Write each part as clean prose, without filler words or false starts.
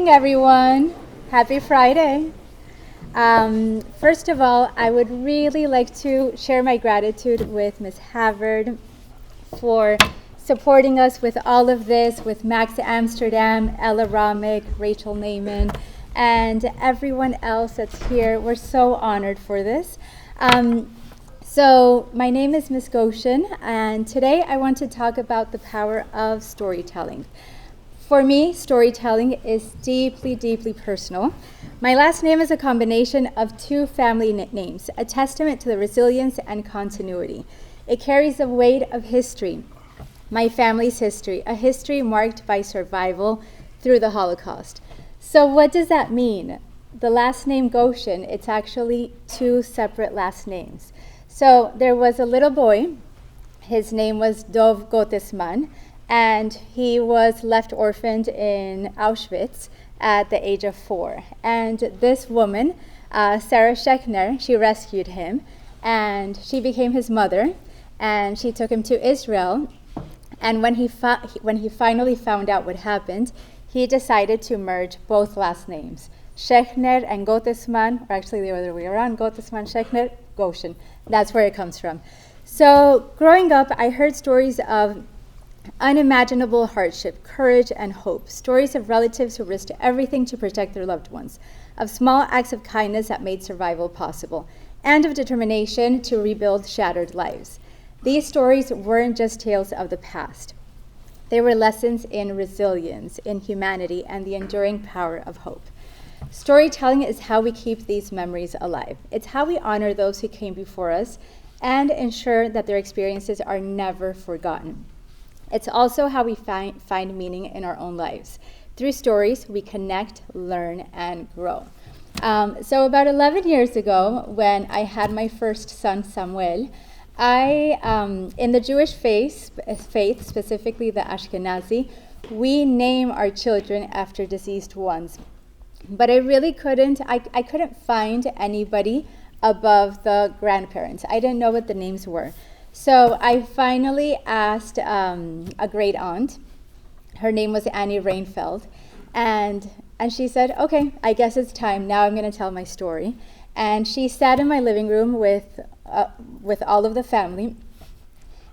morning, everyone. Happy Friday. First of all, I would really like to share my gratitude with Ms. Havard for supporting us with all of this, with Max Amsterdam, Ella Ramick, Rachel Naiman, and everyone else that's here. We're so honored for this. So my name is Ms. Goshen, and today I want to talk about the power of storytelling. For me, storytelling is deeply, deeply personal. My last name is a combination of two family names, a testament to the resilience and continuity. It carries the weight of history, my family's history, a history marked by survival through the Holocaust. So what does that mean? The last name Goshen, it's actually two separate last names. So there was a little boy, his name was Dov Gottesman, and he was left orphaned in Auschwitz at the age of 4. And this woman, Sarah Schechner, she rescued him, and she became his mother, and she took him to Israel. And when he finally found out what happened, he decided to merge both last names. Schechner and Gottesman, or actually the other way around, Gottesman, Schechner, Goshen. That's where it comes from. So growing up, I heard stories of unimaginable hardship, courage, and hope. Stories of relatives who risked everything to protect their loved ones, of small acts of kindness that made survival possible, and of determination to rebuild shattered lives. These stories weren't just tales of the past. They were lessons in resilience, in humanity, and the enduring power of hope. Storytelling is how we keep these memories alive. It's how we honor those who came before us and ensure that their experiences are never forgotten. It's also how we find meaning in our own lives. Through stories, we connect, learn, and grow. So about 11 years ago, when I had my first son, Samuel, in the Jewish faith, specifically the Ashkenazi, we name our children after deceased ones. But I really couldn't find anybody above the grandparents. I didn't know what the names were. So I finally asked a great aunt. Her name was Annie Reinfeld. And she said, okay, I guess it's time. Now I'm going to tell my story. And she sat in my living room with all of the family.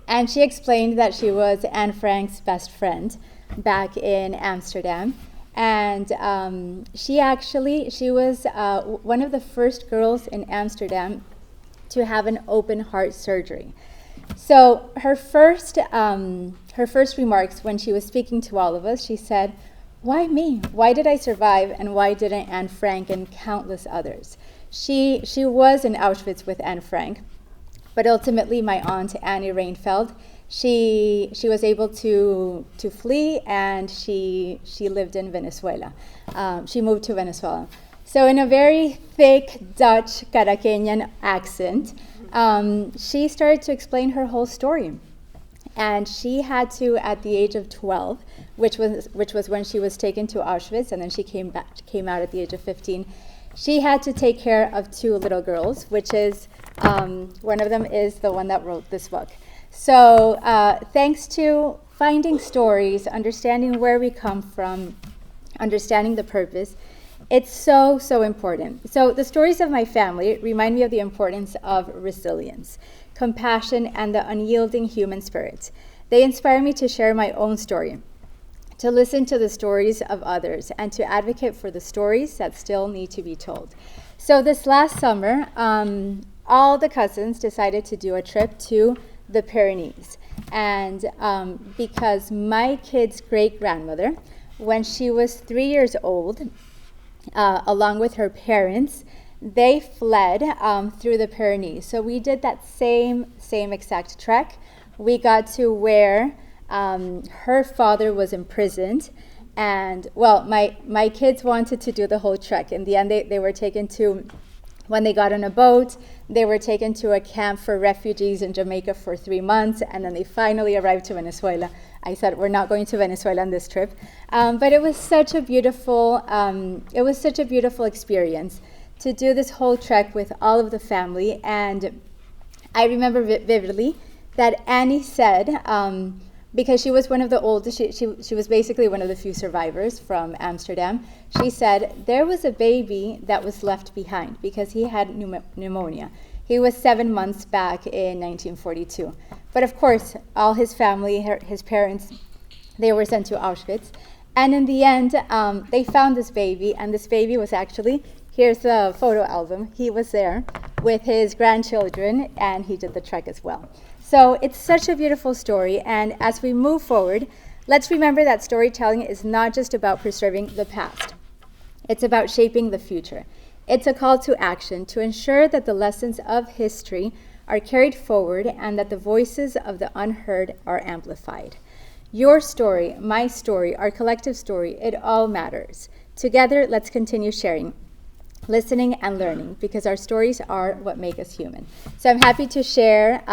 And she explained that she was Anne Frank's best friend back in Amsterdam. And she was one of the first girls in Amsterdam to have an open heart surgery. So her first remarks when she was speaking to all of us, she said, "Why me? Why did I survive, and why didn't Anne Frank and countless others?" She was in Auschwitz with Anne Frank, but ultimately my aunt Annie Reinfeld, she was able to flee, and she lived in Venezuela. She moved to Venezuela. So in a very thick Dutch Caraqueñan accent, she started to explain her whole story. And she had to, at the age of 12, which was when she was taken to Auschwitz, and then she came out at the age of 15, she had to take care of two little girls, which is, one of them is the one that wrote this book. So thanks to finding stories, understanding where we come from, understanding the purpose, it's so, so important. So the stories of my family remind me of the importance of resilience, compassion, and the unyielding human spirit. They inspire me to share my own story, to listen to the stories of others, and to advocate for the stories that still need to be told. So this last summer, all the cousins decided to do a trip to the Pyrenees. And because my kid's great-grandmother, when she was 3 years old, along with her parents, they fled through the Pyrenees. So we did that same exact trek. We got to where her father was imprisoned. And, well, my kids wanted to do the whole trek. In the end, they were taken to, when they got on a boat, they were taken to a camp for refugees in Jamaica for 3 months, and then they finally arrived to Venezuela. I said, we're not going to Venezuela on this trip. But it was such a beautiful experience to do this whole trek with all of the family. And I remember vividly that Annie said, because she was one of the oldest, she was basically one of the few survivors from Amsterdam. She said there was a baby that was left behind because he had pneumonia. He was 7 months back in 1942. But of course, all his family, his parents, they were sent to Auschwitz. And in the end, they found this baby, and this baby was actually, here's the photo album. He was there with his grandchildren, and he did the trek as well. So it's such a beautiful story, and as we move forward, let's remember that storytelling is not just about preserving the past. It's about shaping the future. It's a call to action to ensure that the lessons of history are carried forward and that the voices of the unheard are amplified. Your story, my story, our collective story, it all matters. Together, let's continue sharing, listening, and learning, because our stories are what make us human. So I'm happy to share.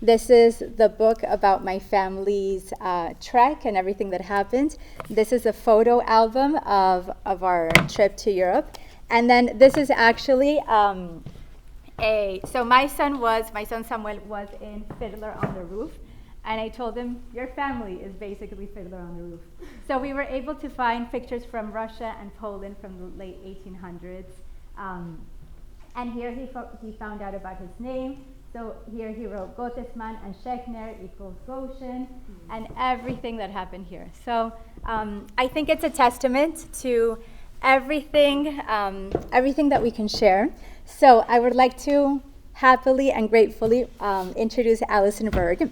This is the book about my family's trek and everything that happened. This is a photo album of our trip to Europe. And then this is actually so my son Samuel was in Fiddler on the Roof. And I told him, your family is basically Fiddler on the Roof. So we were able to find pictures from Russia and Poland from the late 1800s. And here he found out about his name. So here he wrote Gottesman and Schechner equals Goshen, and everything that happened here. So I think it's a testament to everything that we can share. So I would like to happily and gratefully introduce Alison Berg.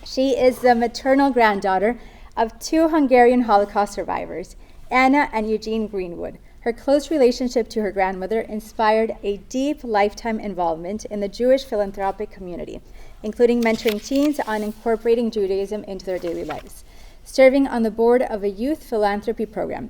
She is the maternal granddaughter of 2 Hungarian Holocaust survivors, Anna and Eugene Greenwood. Her close relationship to her grandmother inspired a deep lifetime involvement in the Jewish philanthropic community, including mentoring teens on incorporating Judaism into their daily lives, serving on the board of a youth philanthropy program,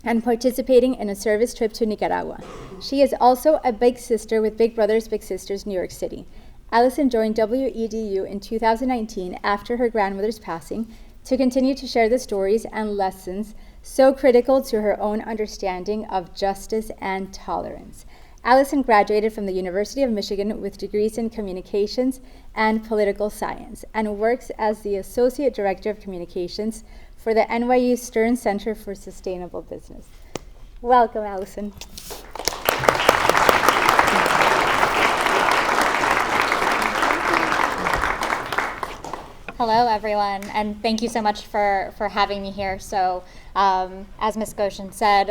and participating in a service trip to Nicaragua. She is also a big sister with Big Brothers Big Sisters New York City. Alison joined WEDU in 2019 after her grandmother's passing to continue to share the stories and lessons so critical to her own understanding of justice and tolerance. Alison graduated from the University of Michigan with degrees in communications and political science and works as the Associate Director of Communications for the NYU Stern Center for Sustainable Business. Welcome, Alison. Hello, everyone, and thank you so much for having me here. So, as Ms. Goshen said,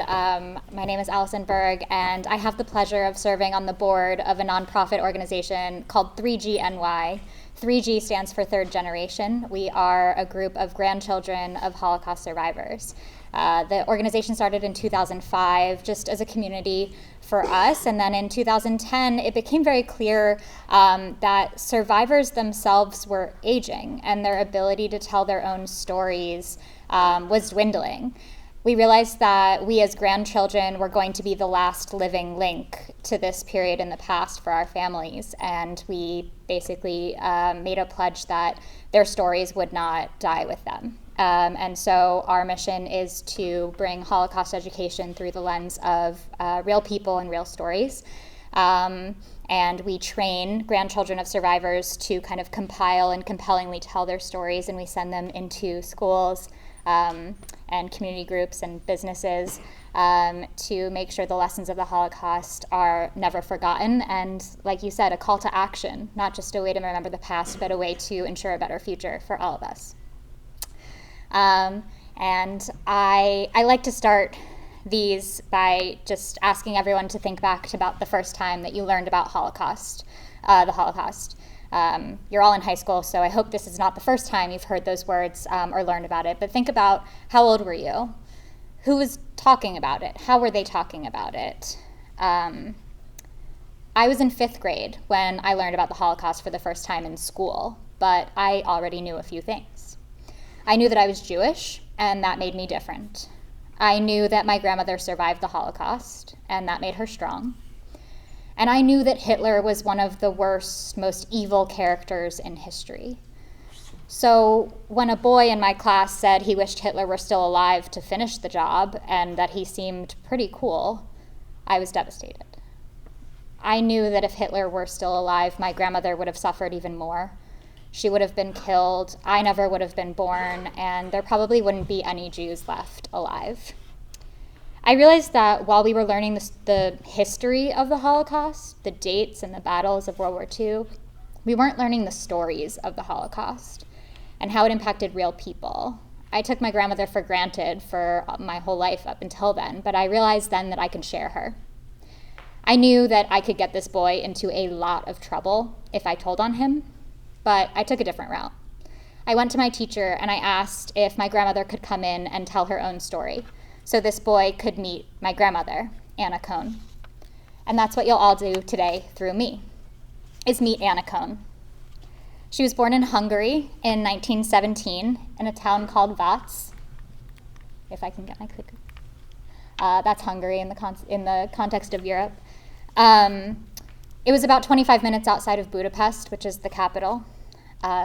my name is Alison Berg, and I have the pleasure of serving on the board of a nonprofit organization called 3G NY. 3G stands for Third Generation. We are a group of grandchildren of Holocaust survivors. The organization started in 2005 just as a community for us, and then in 2010 it became very clear that survivors themselves were aging and their ability to tell their own stories was dwindling. We realized that we as grandchildren were going to be the last living link to this period in the past for our families, and we basically made a pledge that their stories would not die with them. And so our mission is to bring Holocaust education through the lens of real people and real stories. And we train grandchildren of survivors to kind of compile and compellingly tell their stories, and we send them into schools and community groups and businesses to make sure the lessons of the Holocaust are never forgotten. And like you said, a call to action, not just a way to remember the past, but a way to ensure a better future for all of us. And I like to start these by just asking everyone to think back to about the first time that you learned about the Holocaust. You're all in high school, so I hope this is not the first time you've heard those words or learned about it, but think about how old were you? Who was talking about it? How were they talking about it? I was in 5th grade when I learned about the Holocaust for the first time in school, but I already knew a few things. I knew that I was Jewish, and that made me different. I knew that my grandmother survived the Holocaust, and that made her strong. And I knew that Hitler was one of the worst, most evil characters in history. So when a boy in my class said he wished Hitler were still alive to finish the job, and that he seemed pretty cool, I was devastated. I knew that if Hitler were still alive, my grandmother would have suffered even more. she would have been killed, I never would have been born, and there probably wouldn't be any Jews left alive. I realized that while we were learning the history of the Holocaust, the dates and the battles of World War II, we weren't learning the stories of the Holocaust and how it impacted real people. I took my grandmother for granted for my whole life up until then, but I realized then that I could share her. I knew that I could get this boy into a lot of trouble if I told on him, but I took a different route. I went to my teacher and I asked if my grandmother could come in and tell her own story, so this boy could meet my grandmother, Anna Cohn. And that's what you'll all do today through me, is meet Anna Cohn. She was born in Hungary in 1917 in a town called Vác. If I can get my clicker. That's Hungary in the context of Europe. It was about 25 minutes outside of Budapest, which is the capital.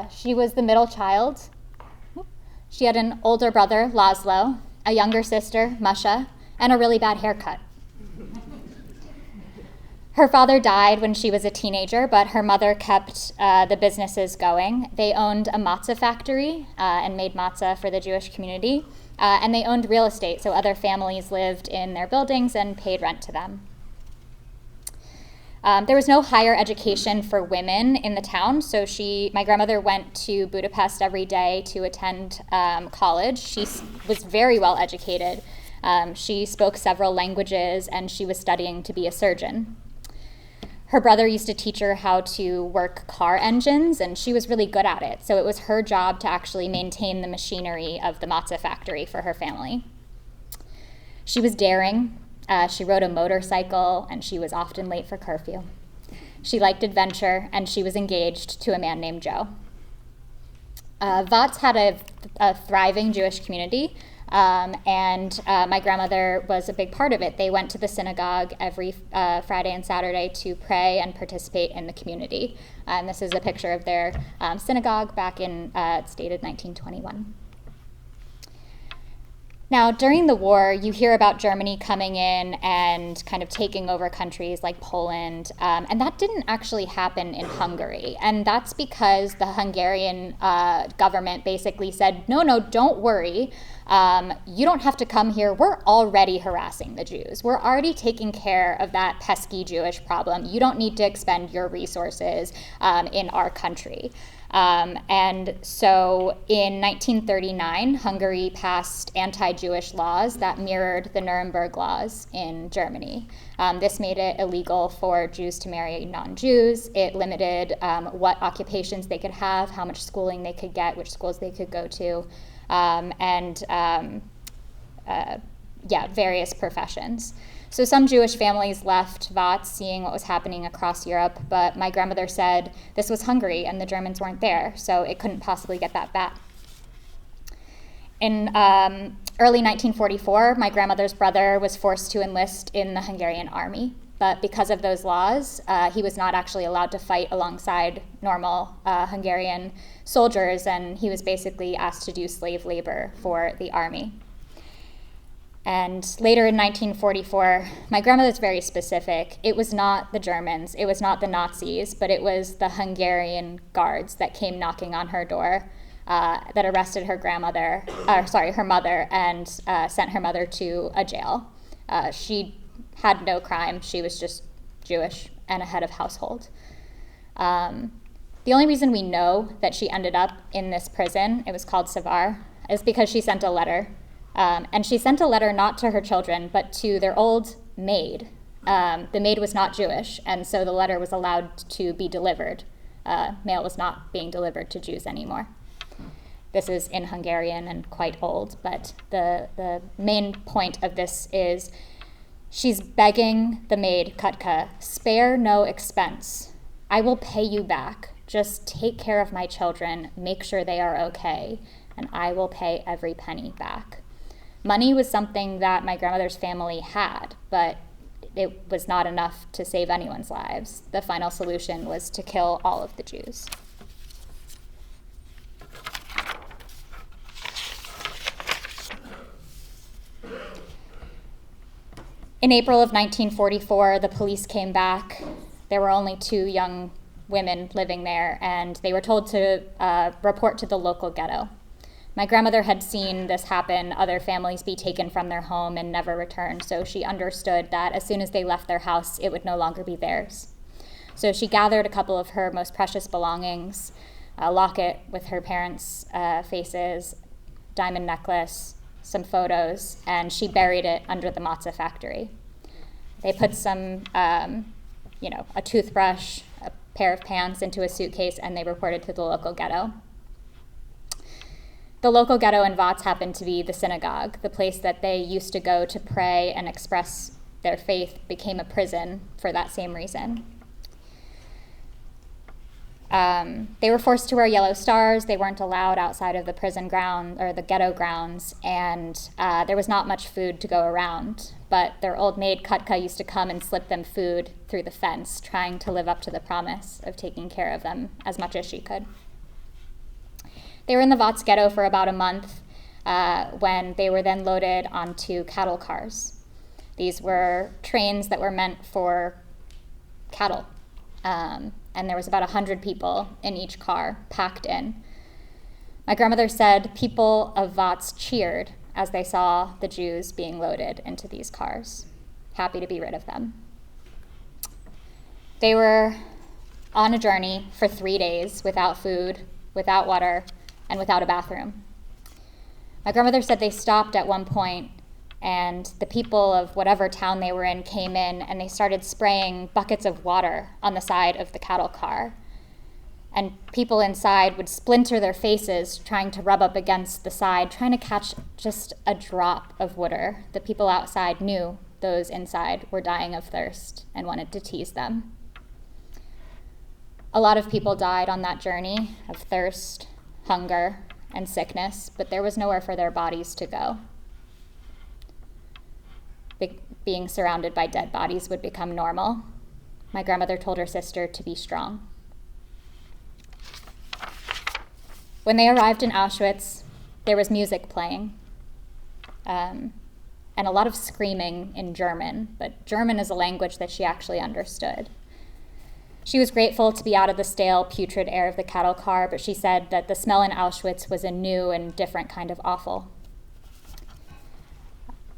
She was the middle child. She had an older brother, Laszlo, a younger sister, Masha, and a really bad haircut. Her father died when she was a teenager, but her mother kept the businesses going. They owned a matzah factory and made matzah for the Jewish community, and they owned real estate, so other families lived in their buildings and paid rent to them. There was no higher education for women in the town, so my grandmother went to Budapest every day to attend college. She was very well educated. She spoke several languages, and she was studying to be a surgeon. Her brother used to teach her how to work car engines, and she was really good at it, so it was her job to actually maintain the machinery of the matzah factory for her family. She was daring. She rode a motorcycle, and she was often late for curfew. She liked adventure, and she was engaged to a man named Joe. Vác had a thriving Jewish community, and my grandmother was a big part of it. They went to the synagogue every Friday and Saturday to pray and participate in the community. And this is a picture of their synagogue back in, it's dated 1921. Now, during the war, you hear about Germany coming in and kind of taking over countries like Poland, and that didn't actually happen in Hungary. And that's because the Hungarian government basically said, no, don't worry. You don't have to come here. We're already harassing the Jews. We're already taking care of that pesky Jewish problem. You don't need to expend your resources in our country. And so in 1939, Hungary passed anti-Jewish laws that mirrored the Nuremberg laws in Germany. This made it illegal for Jews to marry non-Jews. It limited what occupations they could have, how much schooling they could get, which schools they could go to, various professions. So some Jewish families left Vác seeing what was happening across Europe, but my grandmother said this was Hungary and the Germans weren't there, so it couldn't possibly get that bad. In early 1944, my grandmother's brother was forced to enlist in the Hungarian army, but because of those laws, he was not actually allowed to fight alongside normal Hungarian soldiers, and he was basically asked to do slave labor for the army. And later in 1944, my grandmother's very specific. It was not the Germans, it was not the Nazis, but it was the Hungarian guards that came knocking on her door that arrested her mother, and sent her mother to a jail. She had no crime. She was just Jewish and a head of household. The only reason we know that she ended up in this prison, it was called Savar, is because she sent a letter. And she sent a letter not to her children, but to their old maid. The maid was not Jewish, and so the letter was allowed to be delivered. Mail was not being delivered to Jews anymore. This is in Hungarian and quite old, but the main point of this is she's begging the maid, Katka, spare no expense. I will pay you back. Just take care of my children, make sure they are okay, and I will pay every penny back. Money was something that my grandmother's family had, but it was not enough to save anyone's lives. The final solution was to kill all of the Jews. In April of 1944, the police came back. There were only two young women living there, and they were told to report to the local ghetto. My grandmother had seen this happen, other families be taken from their home and never return, so she understood that as soon as they left their house, it would no longer be theirs. So she gathered a couple of her most precious belongings, a locket with her parents' faces, diamond necklace, some photos, and she buried it under the matzah factory. They put some, a toothbrush, a pair of pants into a suitcase, and they reported to the local ghetto. The local ghetto in Watts happened to be the synagogue. The place that they used to go to pray and express their faith became a prison for that same reason. They were forced to wear yellow stars. They weren't allowed outside of the prison ground or the ghetto grounds, and there was not much food to go around. But their old maid Katka used to come and slip them food through the fence, trying to live up to the promise of taking care of them as much as she could. They were in the Watts ghetto for about a month when they were then loaded onto cattle cars. These were trains that were meant for cattle. And there was about 100 people in each car packed in. My grandmother said people of Watts cheered as they saw the Jews being loaded into these cars, happy to be rid of them. They were on a journey for 3 days without food, without water, and without a bathroom. My grandmother said they stopped at one point, and the people of whatever town they were in came in, and they started spraying buckets of water on the side of the cattle car. And people inside would splinter their faces trying to rub up against the side, trying to catch just a drop of water. The people outside knew those inside were dying of thirst and wanted to tease them. A lot of people died on that journey of thirst, hunger, and sickness, but there was nowhere for their bodies to go. Being surrounded by dead bodies would become normal. My grandmother told her sister to be strong. When they arrived in Auschwitz, there was music playing, and a lot of screaming in German, but German is a language that she actually understood. She was grateful to be out of the stale, putrid air of the cattle car, but she said that the smell in Auschwitz was a new and different kind of awful.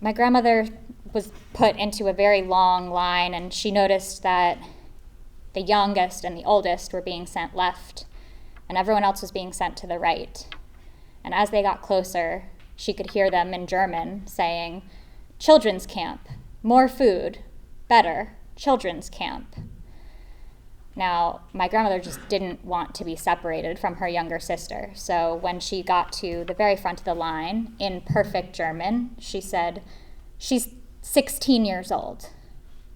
My grandmother was put into a very long line, and she noticed that the youngest and the oldest were being sent left, and everyone else was being sent to the right. And as they got closer, she could hear them in German saying, "Children's camp, more food, better, children's camp." Now, my grandmother just didn't want to be separated from her younger sister, so when she got to the very front of the line, in perfect German, she said, "She's 16 years old."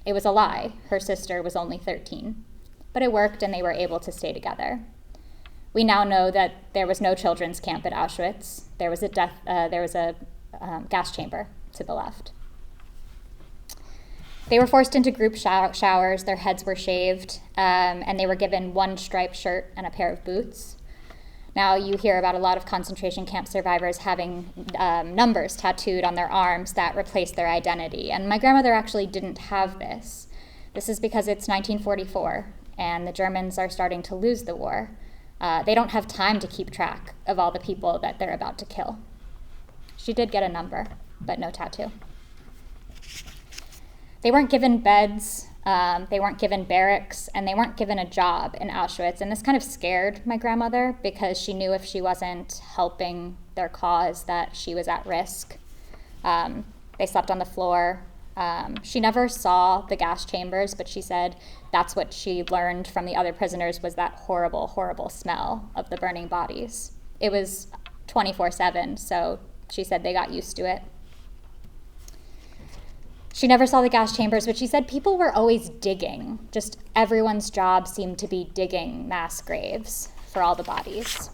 It was a lie. Her sister was only 13. But it worked, and they were able to stay together. We now know that there was no children's camp at Auschwitz. There was a gas chamber to the left. They were forced into group showers. Their heads were shaved, and they were given one striped shirt and a pair of boots. Now, you hear about a lot of concentration camp survivors having numbers tattooed on their arms that replace their identity. And my grandmother actually didn't have this. This is because it's 1944, and the Germans are starting to lose the war. They don't have time to keep track of all the people that they're about to kill. She did get a number, but no tattoo. They weren't given beds, they weren't given barracks, and they weren't given a job in Auschwitz. And this kind of scared my grandmother because she knew if she wasn't helping their cause that she was at risk. They slept on the floor. She never saw the gas chambers, but she said that's what she learned from the other prisoners was that horrible, horrible smell of the burning bodies. It was 24/7, so she said they got used to it. She never saw the gas chambers, but she said people were always digging. Just everyone's job seemed to be digging mass graves for all the bodies.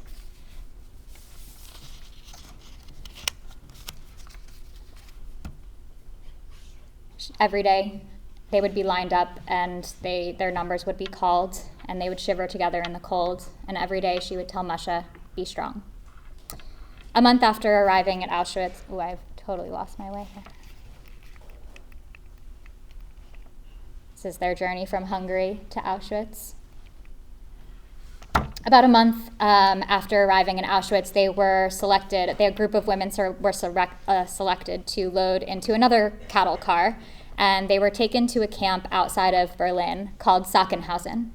Every day, they would be lined up, and their numbers would be called, and they would shiver together in the cold. And every day, she would tell Masha, "Be strong." A month after arriving at Auschwitz, I've totally lost my way here. This is their journey from Hungary to Auschwitz. About a month after arriving in Auschwitz, a group of women were selected to load into another cattle car, and they were taken to a camp outside of Berlin called Sachsenhausen.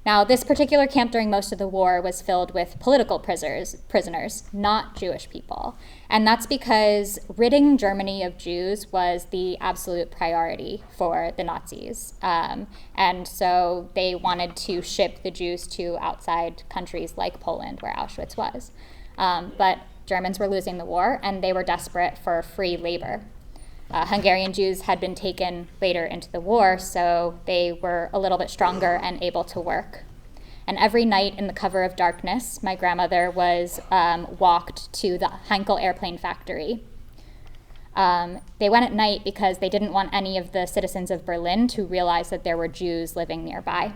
Now, this particular camp during most of the war was filled with political prisoners, not Jewish people. And that's because ridding Germany of Jews was the absolute priority for the Nazis. And so they wanted to ship the Jews to outside countries like Poland, where Auschwitz was. But Germans were losing the war, and they were desperate for free labor. Hungarian Jews had been taken later into the war, so they were a little bit stronger and able to work. And every night in the cover of darkness, my grandmother was walked to the Heinkel airplane factory. They went at night because they didn't want any of the citizens of Berlin to realize that there were Jews living nearby.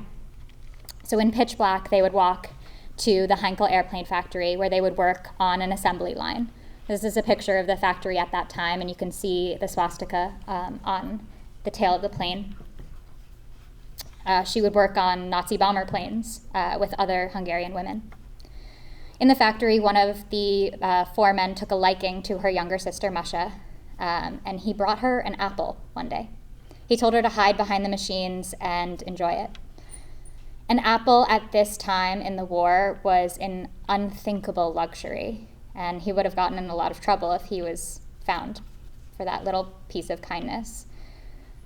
So in pitch black, they would walk to the Heinkel airplane factory where they would work on an assembly line. This is a picture of the factory at that time, and you can see the swastika on the tail of the plane. She would work on Nazi bomber planes with other Hungarian women. In the factory, one of the four men took a liking to her younger sister, Masha, and he brought her an apple one day. He told her to hide behind the machines and enjoy it. An apple at this time in the war was an unthinkable luxury, and he would have gotten in a lot of trouble if he was found for that little piece of kindness.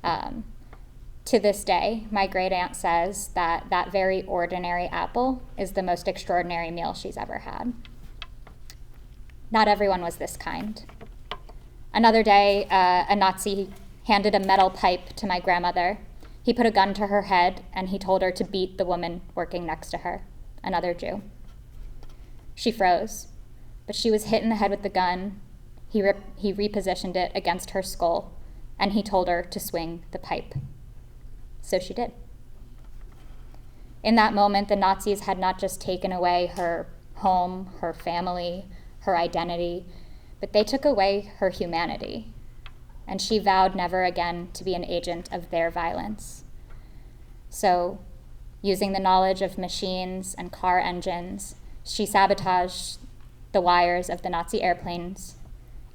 To this day, my great aunt says that that very ordinary apple is the most extraordinary meal she's ever had. Not everyone was this kind. Another day, a Nazi handed a metal pipe to my grandmother. He put a gun to her head, and he told her to beat the woman working next to her, another Jew. She froze, but she was hit in the head with the gun. He repositioned it against her skull, and he told her to swing the pipe. So she did. In that moment, the Nazis had not just taken away her home, her family, her identity, but they took away her humanity. And she vowed never again to be an agent of their violence. So, using the knowledge of machines and car engines, she sabotaged the wires of the Nazi airplanes.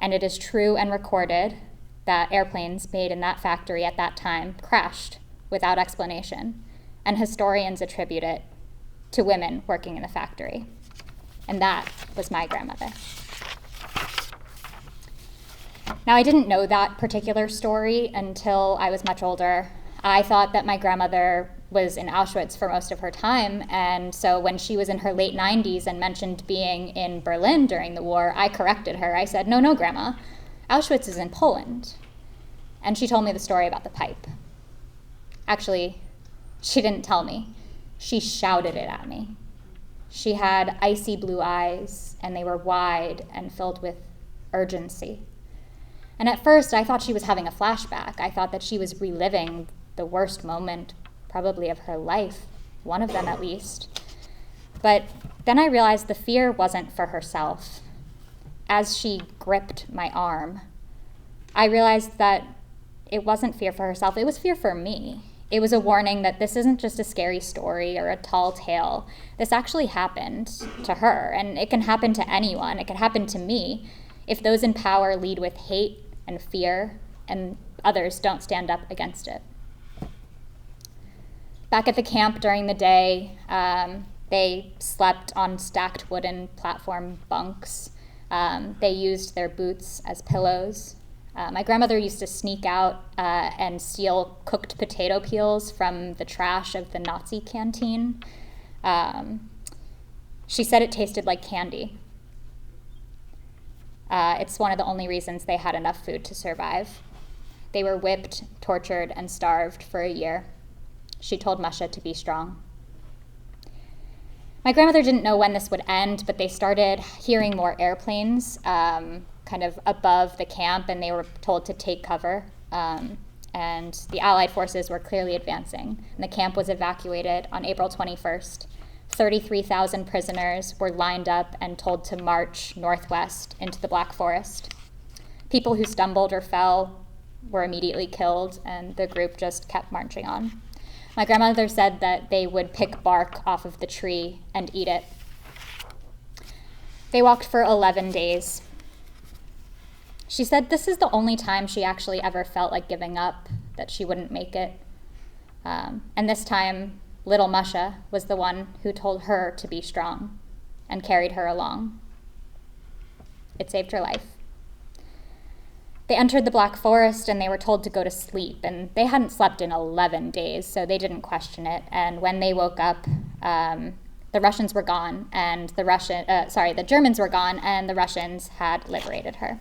And it is true and recorded that airplanes made in that factory at that time crashed without explanation, and historians attribute it to women working in the factory. And that was my grandmother. Now, I didn't know that particular story until I was much older. I thought that my grandmother was in Auschwitz for most of her time, and so when she was in her late 90s and mentioned being in Berlin during the war, I corrected her. I said, no, Grandma, Auschwitz is in Poland. And she told me the story about the pipe. Actually, she didn't tell me. She shouted it at me. She had icy blue eyes, and they were wide and filled with urgency. And at first, I thought she was having a flashback. I thought that she was reliving the worst moment, probably of her life, one of them at least. But then I realized the fear wasn't for herself. As she gripped my arm, I realized that it wasn't fear for herself, it was fear for me. It was a warning that this isn't just a scary story or a tall tale. This actually happened to her, and it can happen to anyone. It can happen to me if those in power lead with hate and fear, and others don't stand up against it. Back at the camp during the day, they slept on stacked wooden platform bunks. They used their boots as pillows. My grandmother used to sneak out and steal cooked potato peels from the trash of the Nazi canteen. She said it tasted like candy. It's one of the only reasons they had enough food to survive. They were whipped, tortured, and starved for a year. She told Masha to be strong. My grandmother didn't know when this would end, but they started hearing more airplanes kind of above the camp, and they were told to take cover. And the Allied forces were clearly advancing, and the camp was evacuated on April 21st. 33,000 prisoners were lined up and told to march northwest into the Black Forest. People who stumbled or fell were immediately killed, and the group just kept marching on. My grandmother said that they would pick bark off of the tree and eat it. They walked for 11 days. She said this is the only time she actually ever felt like giving up, that she wouldn't make it. And this time, little Musha was the one who told her to be strong and carried her along. It saved her life. They entered the Black Forest and they were told to go to sleep, and they hadn't slept in 11 days, so they didn't question it. And when they woke up, the Russians were gone, and the Germans were gone, and the Russians had liberated her.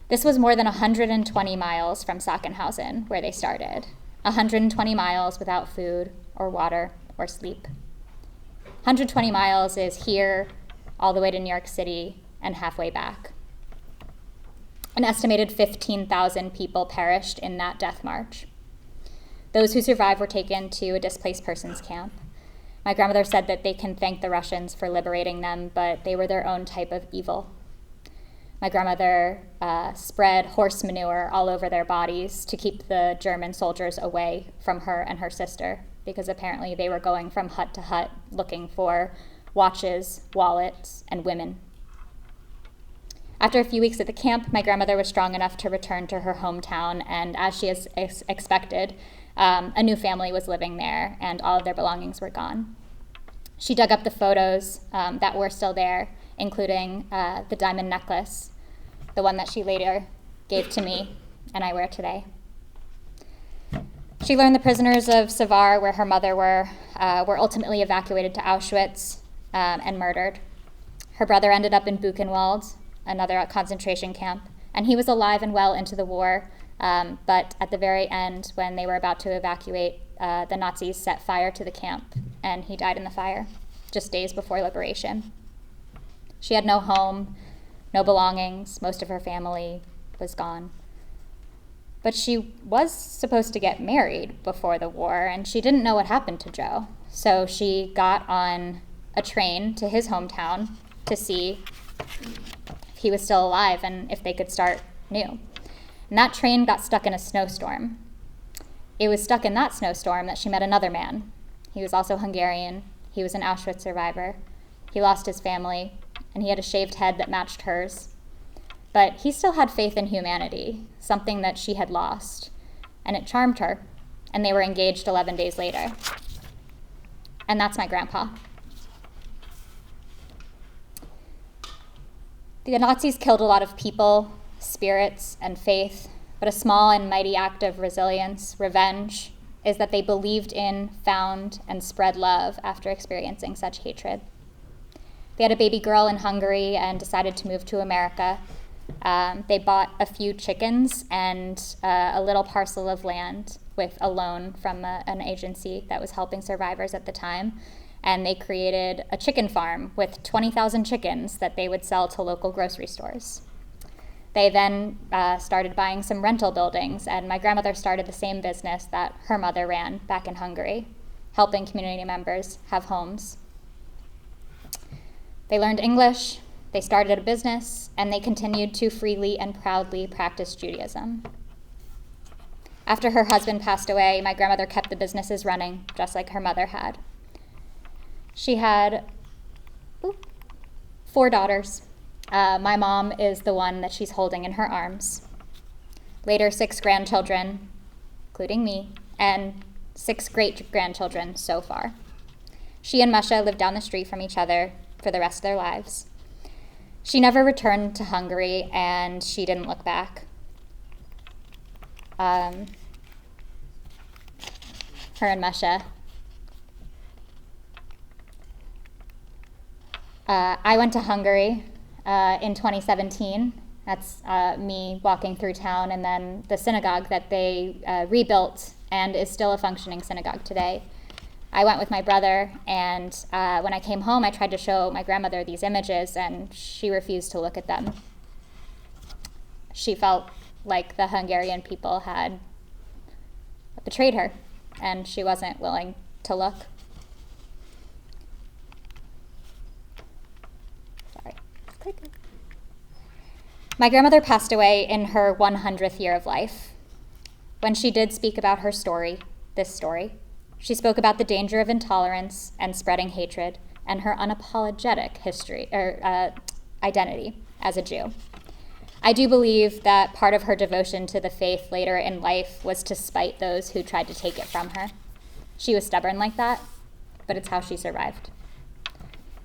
This was more than 120 miles from Sachsenhausen, where they started. 120 miles without food or water or sleep. 120 miles is here, all the way to New York City, and halfway back. An estimated 15,000 people perished in that death march. Those who survived were taken to a displaced persons camp. My grandmother said that they can thank the Russians for liberating them, but they were their own type of evil. My grandmother spread horse manure all over their bodies to keep the German soldiers away from her and her sister, because apparently they were going from hut to hut looking for watches, wallets, and women. After a few weeks at the camp, my grandmother was strong enough to return to her hometown, and as she has expected, a new family was living there, and all of their belongings were gone. She dug up the photos that were still there, including the diamond necklace, the one that she later gave to me, and I wear today. She learned the prisoners of Savar, where her mother were ultimately evacuated to Auschwitz and murdered. Her brother ended up in Buchenwald, another concentration camp, and he was alive and well into the war, but at the very end, when they were about to evacuate, the Nazis set fire to the camp, and he died in the fire, just days before liberation. She had no home, no belongings, most of her family was gone. But she was supposed to get married before the war, and she didn't know what happened to Joe. So she got on a train to his hometown to see if he was still alive and if they could start new. And that train got stuck in a snowstorm. It was stuck in that snowstorm that she met another man. He was also Hungarian. He was an Auschwitz survivor. He lost his family, and he had a shaved head that matched hers. But he still had faith in humanity, something that she had lost, and it charmed her, and they were engaged 11 days later. And that's my grandpa. The Nazis killed a lot of people, spirits, and faith, but a small and mighty act of resilience, revenge, is that they believed in, found, and spread love after experiencing such hatred. They had a baby girl in Hungary and decided to move to America. They bought a few chickens and a little parcel of land with a loan from an agency that was helping survivors at the time. And they created a chicken farm with 20,000 chickens that they would sell to local grocery stores. They then started buying some rental buildings, and my grandmother started the same business that her mother ran back in Hungary, helping community members have homes. They learned English, they started a business, and they continued to freely and proudly practice Judaism. After her husband passed away, my grandmother kept the businesses running, just like her mother had. She had 4 daughters. My mom is the one that she's holding in her arms. Later, 6 grandchildren, including me, and 6 great-grandchildren so far. She and Masha lived down the street from each other for the rest of their lives. She never returned to Hungary, and she didn't look back. Her and Masha. I went to Hungary in 2017. That's me walking through town, and then the synagogue that they rebuilt and is still a functioning synagogue today. I went with my brother, and when I came home, I tried to show my grandmother these images, and she refused to look at them. She felt like the Hungarian people had betrayed her, and she wasn't willing to look. Sorry. My grandmother passed away in her 100th year of life. When she did speak about her story, this story. She spoke about the danger of intolerance and spreading hatred and her unapologetic identity as a Jew. I do believe that part of her devotion to the faith later in life was to spite those who tried to take it from her. She was stubborn like that, but it's how she survived.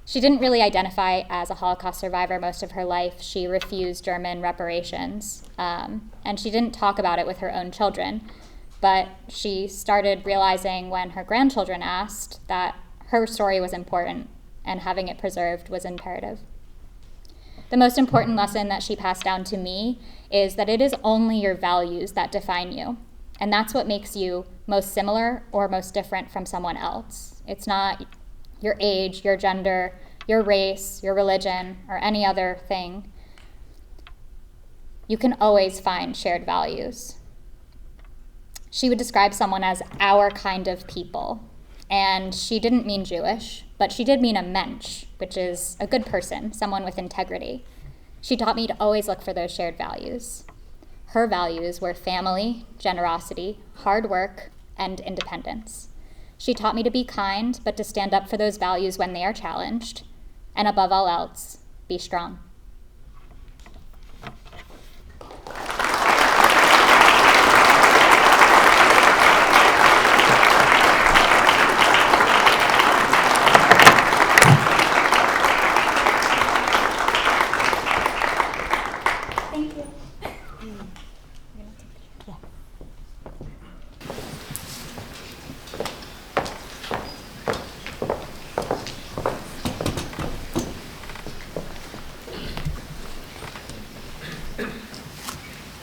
She didn't really identify as a Holocaust survivor most of her life. She refused German reparations, and she didn't talk about it with her own children, but she started realizing when her grandchildren asked that her story was important and having it preserved was imperative. The most important lesson that she passed down to me is that it is only your values that define you. And that's what makes you most similar or most different from someone else. It's not your age, your gender, your race, your religion, or any other thing. You can always find shared values. She would describe someone as our kind of people. And she didn't mean Jewish, but she did mean a mensch, which is a good person, someone with integrity. She taught me to always look for those shared values. Her values were family, generosity, hard work, and independence. She taught me to be kind, but to stand up for those values when they are challenged. And above all else, be strong.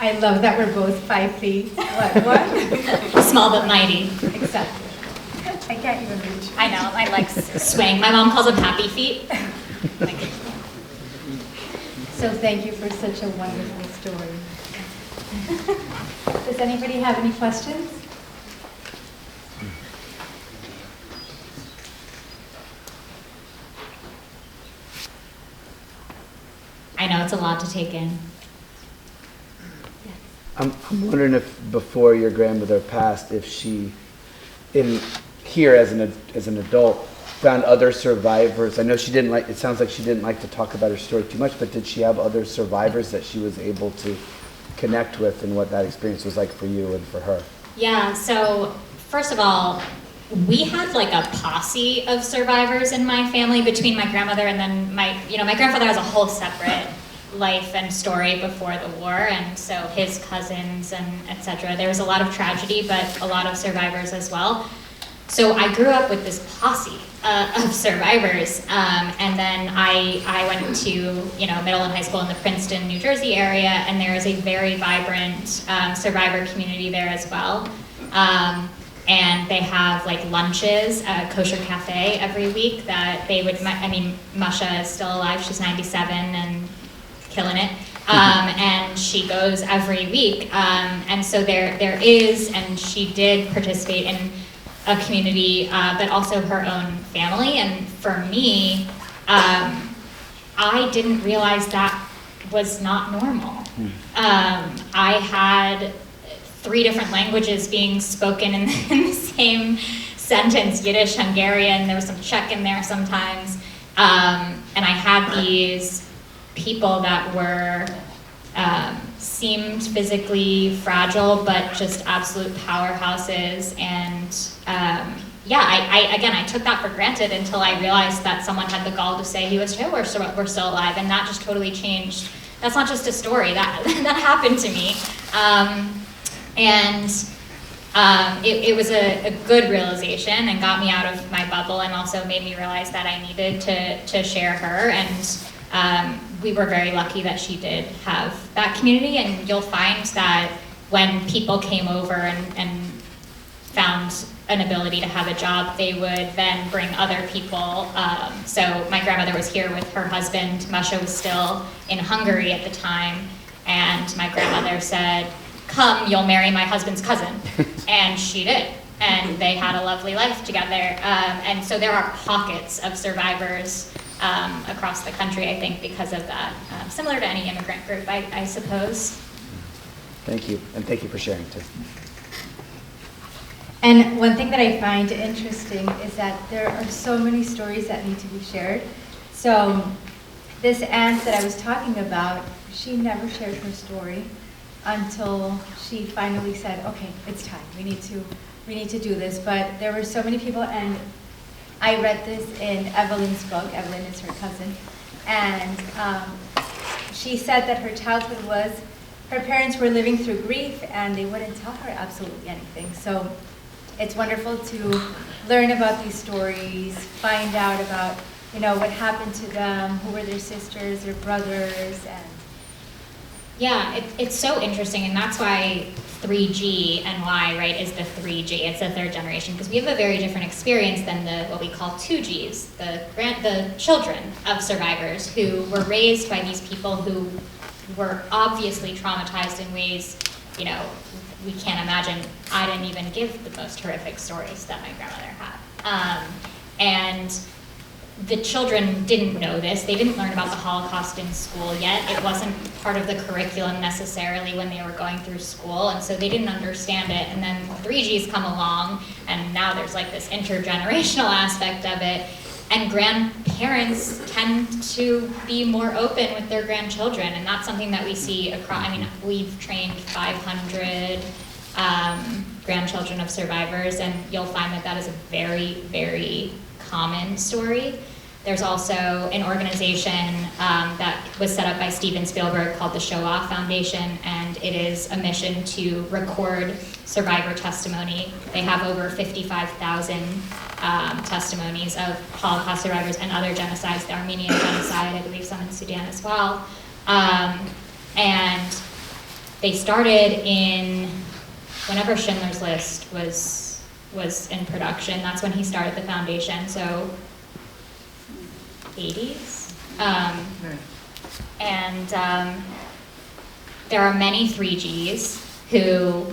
I love that we're both 5 feet. What? Small but mighty. Exactly. I can't even reach. I know, my legs swing. My mom calls them happy feet. So thank you for such a wonderful story. Does anybody have any questions? I know it's a lot to take in. I'm wondering if before your grandmother passed, if she, here as an adult, found other survivors. I know she didn't like. It sounds like she didn't like to talk about her story too much. But did she have other survivors that she was able to connect with, and what that experience was like for you and for her? Yeah. So first of all, we had like a posse of survivors in my family between my grandmother and then my grandfather has a whole separate life and story before the war, and so his cousins and etc. There was a lot of tragedy, but a lot of survivors as well. So I grew up with this posse of survivors, and then I went to middle and high school in the Princeton, New Jersey area, and there is a very vibrant survivor community there as well. And they have like lunches at a kosher cafe every week that they would. Masha is still alive; she's 97 and killing it, and she goes every week, and so there is, and she did participate in a community, but also her own family. And for me, I didn't realize that was not normal. I had 3 different languages being spoken in the same sentence: Yiddish, Hungarian, there was some Czech in there sometimes, and I had these people that were seemed physically fragile, but just absolute powerhouses. And I took that for granted until I realized that someone had the gall to say he was Jew, we're still alive, and that just totally changed. That's not just a story, that happened to me. It was a good realization and got me out of my bubble, and also made me realize that I needed to share her. And we were very lucky that she did have that community, and you'll find that when people came over and found an ability to have a job, they would then bring other people. So my grandmother was here with her husband. Masha was still in Hungary at the time, and my grandmother said, "Come, you'll marry my husband's cousin." And she did, and they had a lovely life together. And so there are pockets of survivors across the country, I think, because of that. Similar to any immigrant group, I suppose. Thank you, and thank you for sharing too. And one thing that I find interesting is that there are so many stories that need to be shared. So this aunt that I was talking about, she never shared her story until she finally said, okay, it's time. We need to do this. But there were so many people, and I read this in Evelyn's book. Evelyn is her cousin. And she said that her childhood was, her parents were living through grief and they wouldn't tell her absolutely anything. So it's wonderful to learn about these stories, find out about, what happened to them, who were their sisters, their brothers, and yeah, it's so interesting, and that's why 3G and Y, right, is the 3G. It's the third generation, because we have a very different experience than what we call 2Gs, the children of survivors who were raised by these people who were obviously traumatized in ways, we can't imagine. I didn't even give the most horrific stories that my grandmother had. And the children didn't know this. They didn't learn about the Holocaust in school yet. It wasn't part of the curriculum necessarily when they were going through school, and so they didn't understand it. And then 3Gs come along, and now there's like this intergenerational aspect of it, and grandparents tend to be more open with their grandchildren, and that's something that we see across. We've trained 500 grandchildren of survivors, and you'll find that is a very, very common story. There's also an organization that was set up by Steven Spielberg called the Show Off Foundation, and it is a mission to record survivor testimony. They have over 55,000 testimonies of Holocaust survivors and other genocides, the Armenian genocide, I believe some in Sudan as well. And they started whenever Schindler's List was in production. That's when he started the foundation, so 80s. There are many 3Gs who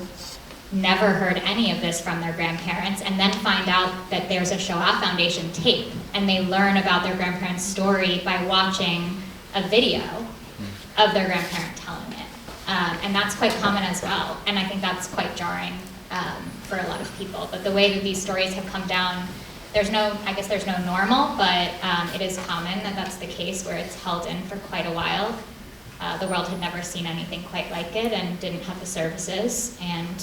never heard any of this from their grandparents and then find out that there's a Shoah Foundation tape, and they learn about their grandparents' story by watching a video of their grandparent telling it. And that's quite common as well, and I think that's quite jarring for a lot of people. But the way that these stories have come down, there's no normal, but it is common that that's the case, where it's held in for quite a while. The world had never seen anything quite like it and didn't have the services, and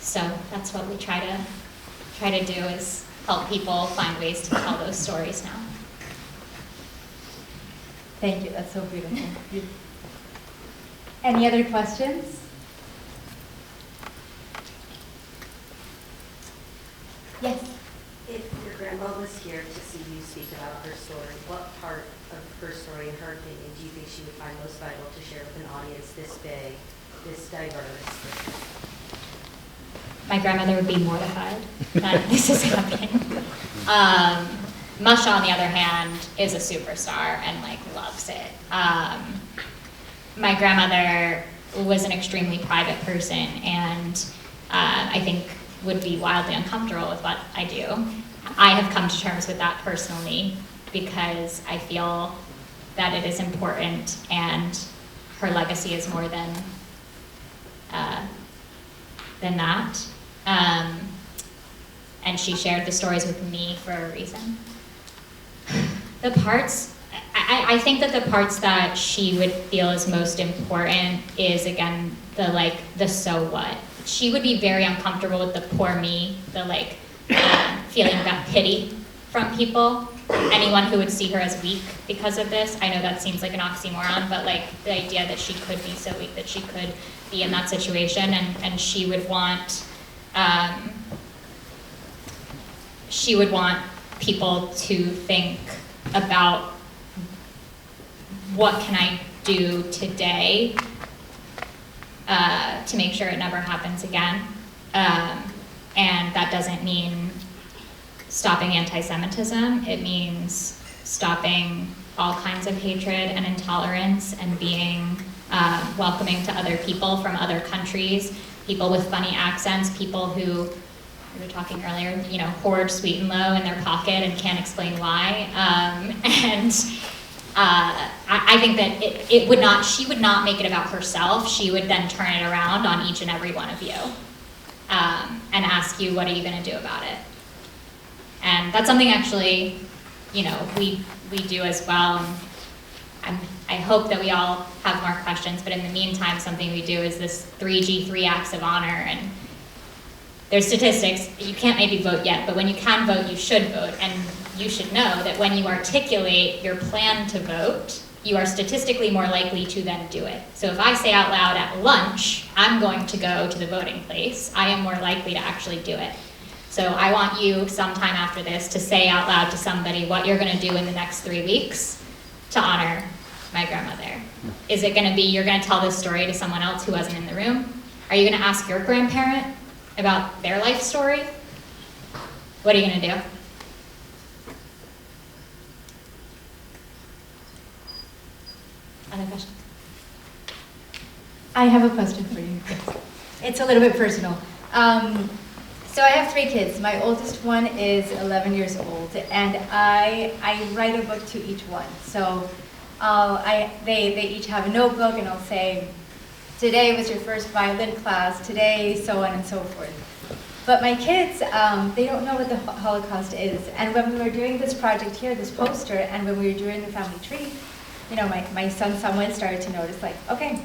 so that's what we try to do, is help people find ways to tell those stories now. Thank you, that's so beautiful. Any other questions? Yes. If your grandma was here to see you speak about her story, what part of her story, in her opinion, do you think she would find most vital to share with an audience this big, this diverse? My grandmother would be mortified that this is happening. Masha, on the other hand, is a superstar and loves it. My grandmother was an extremely private person, and I think would be wildly uncomfortable with what I do. I have come to terms with that personally, because I feel that it is important, and her legacy is more than that. And she shared the stories with me for a reason. The parts, I think that the parts that she would feel is most important is, again, the so what. She would be very uncomfortable with the poor me, the feeling that pity from people, anyone who would see her as weak because of this. I know that seems like an oxymoron, but the idea that she could be so weak that she could be in that situation, and she would want people to think about, what can I do today to make sure it never happens again. And that doesn't mean stopping anti-Semitism. It means stopping all kinds of hatred and intolerance, and being welcoming to other people from other countries, people with funny accents, people who, we were talking earlier, hoard Sweet and Low in their pocket and can't explain why. I think that she would not make it about herself. She would then turn it around on each and every one of you. and ask you, what are you going to do about it? And that's something actually, you know, we do as well. And I hope that we all have more questions, but in the meantime, something we do is this 3G, 3 acts of honor. And there's statistics. You can't maybe vote yet, but when you can vote, you should vote. And you should know that when you articulate your plan to vote, you are statistically more likely to then do it. So if I say out loud at lunch, I'm going to go to the voting place, I am more likely to actually do it. So I want you sometime after this to say out loud to somebody what you're going to do in the next 3 weeks to honor my grandmother. Is it going to be you're going to tell this story to someone else who wasn't in the room? Are you going to ask your grandparent about their life story? What are you going to do? Other questions? I have a question for you. It's a little bit personal. So I have 3 kids. My oldest one is 11 years old, and I write a book to each one. So they each have a notebook, and I'll say, today was your first violin class, today, so on and so forth. But my kids, they don't know what the Holocaust is. And when we were doing this project here, this poster, and when we were doing the family tree, you know, my son Samuel started to notice, like, okay,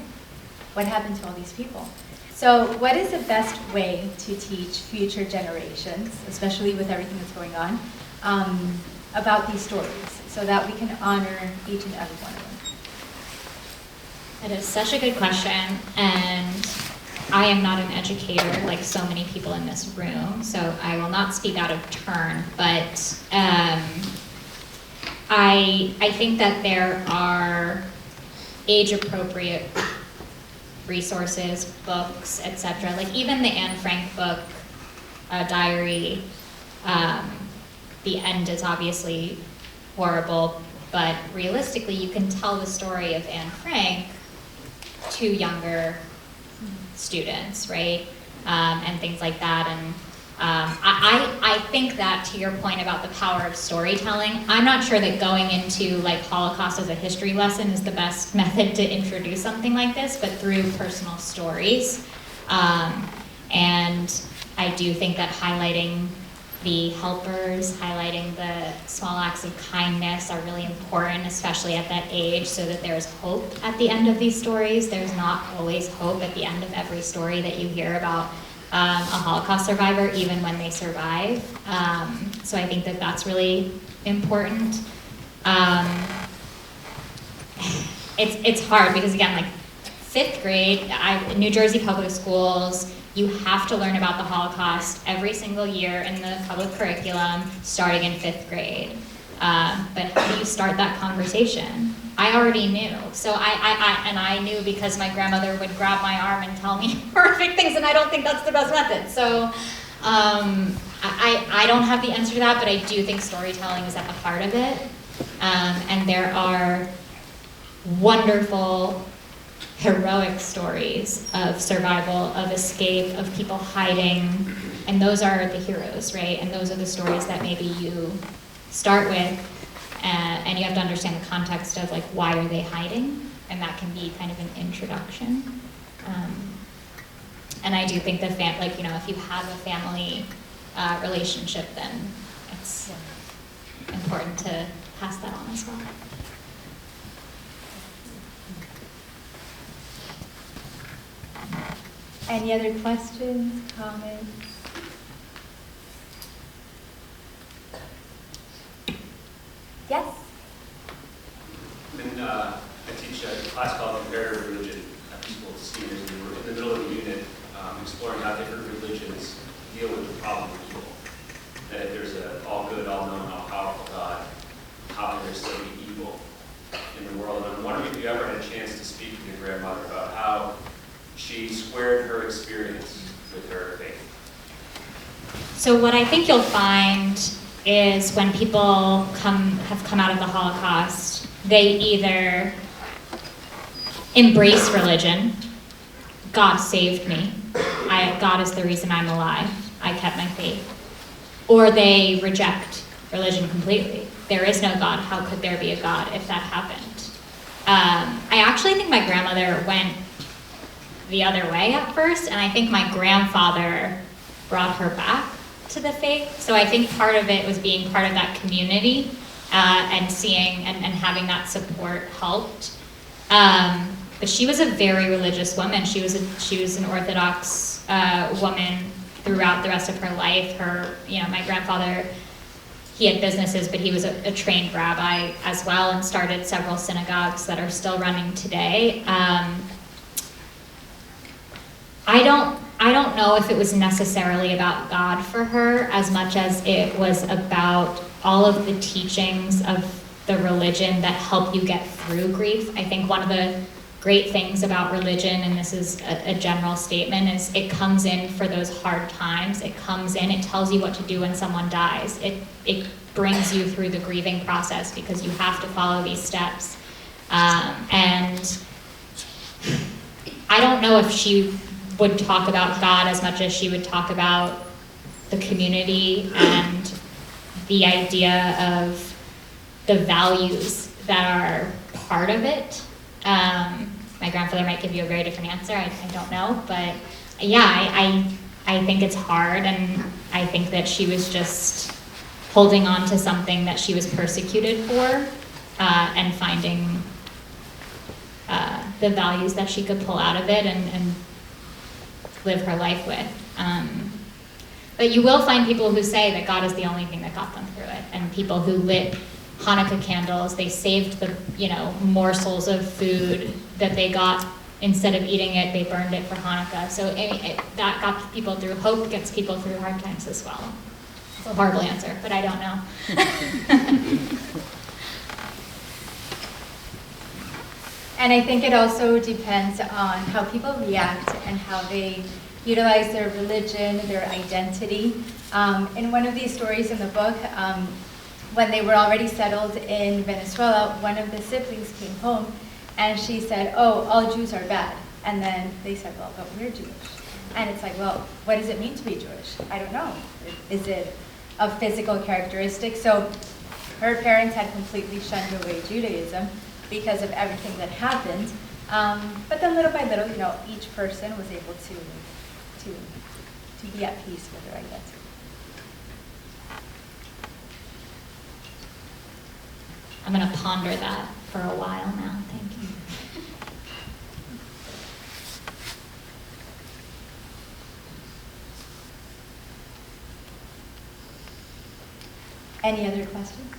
what happened to all these people? So what is the best way to teach future generations, especially with everything that's going on, about these stories so that we can honor each and every one of them? That is such a good question, and I am not an educator like so many people in this room, so I will not speak out of turn, but I think that there are age-appropriate resources, books, etc. Like even the Anne Frank book, diary, the end is obviously horrible, but realistically you can tell the story of Anne Frank to younger students, right? And things like that. And I think that, to your point about the power of storytelling, I'm not sure that going into like Holocaust as a history lesson is the best method to introduce something like this, but through personal stories. And I do think that highlighting the helpers, highlighting the small acts of kindness are really important, especially at that age, so that there's hope at the end of these stories. There's not always hope at the end of every story that you hear about a Holocaust survivor, even when they survive. So I think that that's really important. It's hard because, again, like 5th grade, New Jersey public schools, you have to learn about the Holocaust every single year in the public curriculum, starting in 5th grade. But how do you start that conversation? I already knew. So I knew because my grandmother would grab my arm and tell me horrific things, and I don't think that's the best method. So I don't have the answer to that, but I do think storytelling is at the heart of it. And there are wonderful, heroic stories of survival, of escape, of people hiding, and those are the heroes, right? And those are the stories that maybe you start with, and you have to understand the context of like, why are they hiding? And that can be kind of an introduction. And I do think that if you have a family relationship, then it's important to pass that on as well. Any other questions, comments? Yes? I teach a class called Comparative Religion after school to seniors, and we're in the middle of the unit exploring how different religions deal with the problem of evil. That if there's an all-good, all-knowing, all-powerful God, how can there still be evil in the world? And I'm wondering if you ever had a chance to speak to your grandmother about how she squared her experience with her faith. So what I think you'll find is when people have come out of the Holocaust, they either embrace religion, God saved me, God is the reason I'm alive, I kept my faith, or they reject religion completely. There is no God, how could there be a God if that happened? I actually think my grandmother went the other way at first, and I think my grandfather brought her back to the faith. So I think part of it was being part of that community and seeing and having that support helped. But she was a very religious woman. She was an Orthodox woman throughout the rest of her life. My grandfather, he had businesses, but he was a trained rabbi as well, and started several synagogues that are still running today. I don't know if it was necessarily about God for her as much as it was about all of the teachings of the religion that help you get through grief. I think one of the great things about religion, and this is a general statement, is it comes in for those hard times. It comes in, it tells you what to do when someone dies. It brings you through the grieving process because you have to follow these steps. And I don't know if she would talk about God as much as she would talk about the community and the idea of the values that are part of it. My grandfather might give you a very different answer. I don't know, but yeah, I think it's hard, and I think that she was just holding on to something that she was persecuted for, and finding the values that she could pull out of it and live her life with. But you will find people who say that God is the only thing that got them through it, and people who lit Hanukkah candles. They saved the morsels of food that they got. Instead of eating it, they burned it for Hanukkah. So that got people through. Hope gets people through hard times as well. It's a horrible answer, but I don't know. And I think it also depends on how people react and how they utilize their religion, their identity. In one of these stories in the book, when they were already settled in Venezuela, one of the siblings came home and she said, "Oh, all Jews are bad." And then they said, "Well, but we're Jewish." And it's like, well, what does it mean to be Jewish? I don't know. Is it a physical characteristic? So her parents had completely shunned away Judaism because of everything that happened. But then little by little, each person was able to be at peace with their identity. I'm going to ponder that for a while now. Thank you. Any other questions?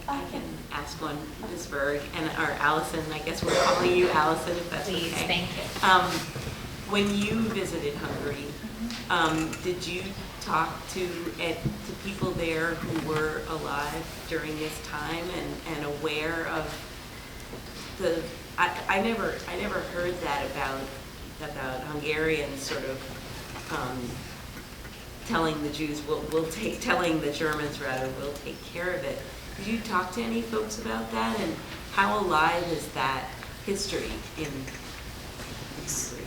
I can ask one, Ms. Berg, or Allison. I guess we're calling you Allison, if that's Please, okay. thank you. When you visited Hungary, did you talk to people there who were alive during this time and aware of the? I never heard that about Hungarians sort of telling the Jews telling the Germans rather, we'll take care of it. Did you talk to any folks about that, and how alive is that history in?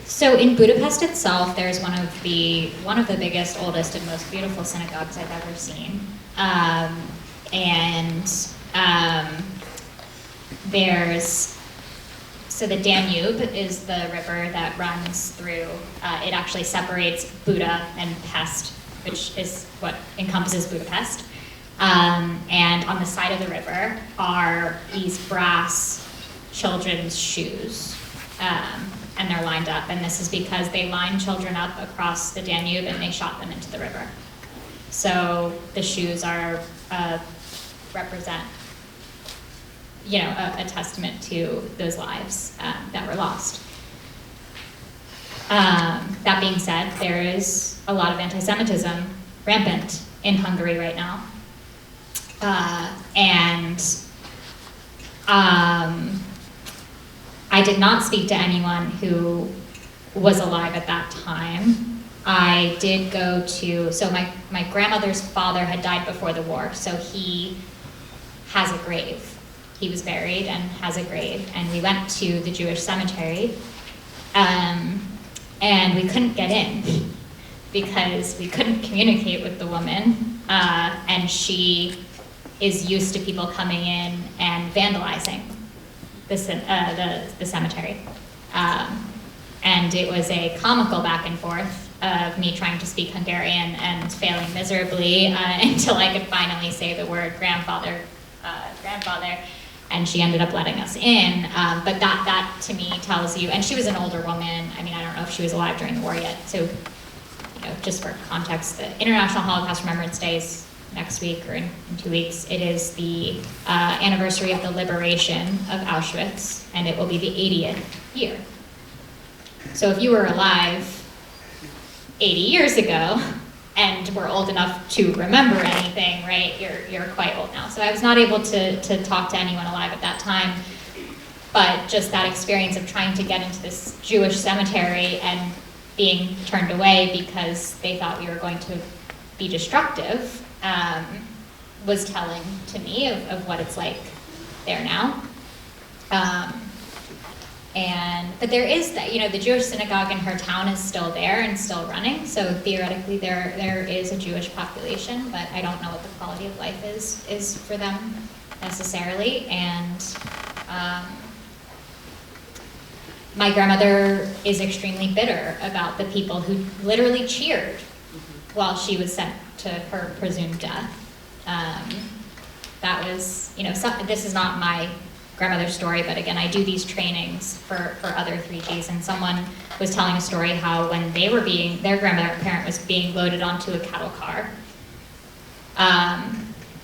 So in Budapest itself, there's one of the biggest, oldest, and most beautiful synagogues I've ever seen. So the Danube is the river that runs through. It actually separates Buda and Pest, which is what encompasses Budapest. And on the side of the river are these brass children's shoes. And they're lined up, and this is because they lined children up across the Danube and they shot them into the river. So the shoes are represent, a testament to those lives that were lost. That being said, there is a lot of anti-Semitism rampant in Hungary right now, I did not speak to anyone who was alive at that time. I did go to, so my grandmother's father had died before the war, so he has a grave. He was buried and has a grave, and we went to the Jewish cemetery, and we couldn't get in because we couldn't communicate with the woman, and she is used to people coming in and vandalizing. the cemetery. And it was a comical back and forth of me trying to speak Hungarian and failing miserably until I could finally say the word grandfather, and she ended up letting us in. But that to me tells you, and she was an older woman. I mean, I don't know if she was alive during the war yet. So, just for context, the International Holocaust Remembrance Day is next week or in 2 weeks. It is the anniversary of the liberation of Auschwitz, and it will be the 80th year. So if you were alive 80 years ago and were old enough to remember anything, right, you're quite old now. So I was not able to talk to anyone alive at that time, but just that experience of trying to get into this Jewish cemetery and being turned away because they thought we were going to be destructive was telling to me of what it's like there now. But there is that, the Jewish synagogue in her town is still there and still running, so theoretically there is a Jewish population, but I don't know what the quality of life is for them necessarily. And my grandmother is extremely bitter about the people who literally cheered while she was sent to her presumed death. That was, this is not my grandmother's story, but again, I do these trainings for other 3Gs, and someone was telling a story how when they were their grandparent was being loaded onto a cattle car,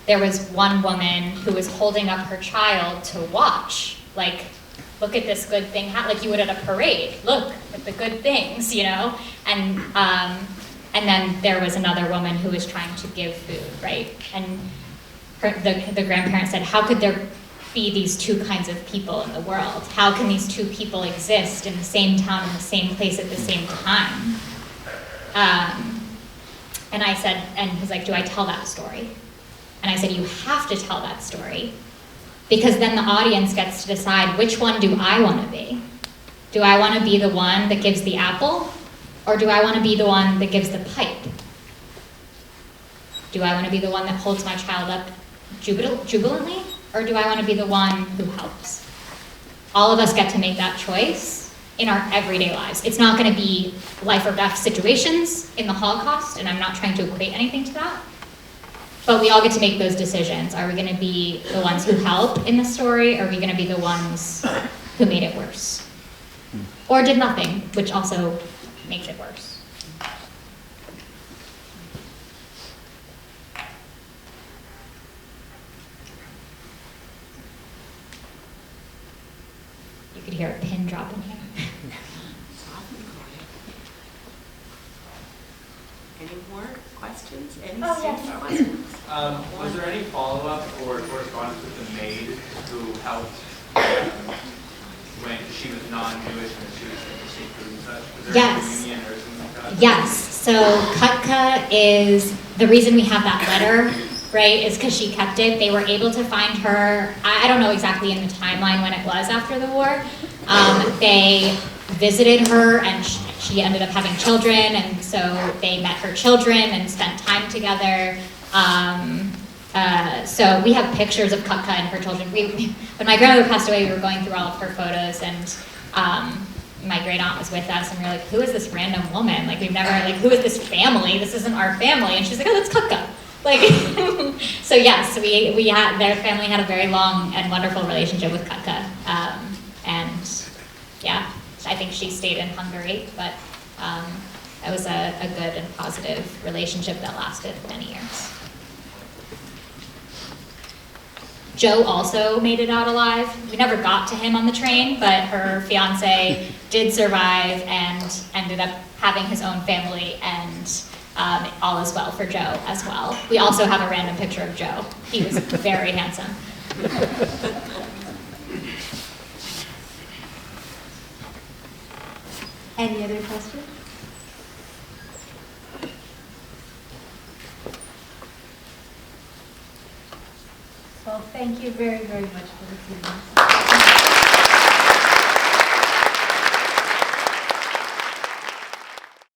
there was one woman who was holding up her child to watch, like, look at this good thing, like you would at a parade, look at the good things, and then there was another woman who was trying to give food, right? And the grandparent said, how could there be these two kinds of people in the world? How can these two people exist in the same town, in the same place at the same time? And I said, and he's like, do I tell that story? And I said, you have to tell that story, because then the audience gets to decide, which one do I want to be? Do I want to be the one that gives the apple, or do I want to be the one that gives the pipe? Do I want to be the one that holds my child up jubilantly, or do I want to be the one who helps? All of us get to make that choice in our everyday lives. It's not going to be life or death situations in the Holocaust, and I'm not trying to equate anything to that. But we all get to make those decisions. Are we going to be the ones who help in the story, or are we going to be the ones who made it worse? Or did nothing, which also makes it worse. You could hear a pin drop in here. Any more questions? Any yes. questions? Was there any follow-up or correspondence with the maid who helped when she was non-Jewish and she was interested food and such? Was there Yes. a reunion or something like that? Yes. So Katka is the reason we have that letter, right, is because she kept it. They were able to find her, I don't know exactly in the timeline when it was after the war. They visited her, and she ended up having children, and so they met her children and spent time together. So we have pictures of Katka and her children. When my grandmother passed away, we were going through all of her photos, and my great aunt was with us, and we were like, who is this random woman? Like, we've never, like, who is this family? This isn't our family. And she's like, oh, that's Katka. Like, so yes, we had, their family had a very long and wonderful relationship with Katka. And yeah, I think she stayed in Hungary, but it was a good and positive relationship that lasted many years. Joe also made it out alive. We never got to him on the train, but her fiance did survive and ended up having his own family, and all is well for Joe as well. We also have a random picture of Joe. He was very handsome. Any other questions? Well, thank you very, very much for listening.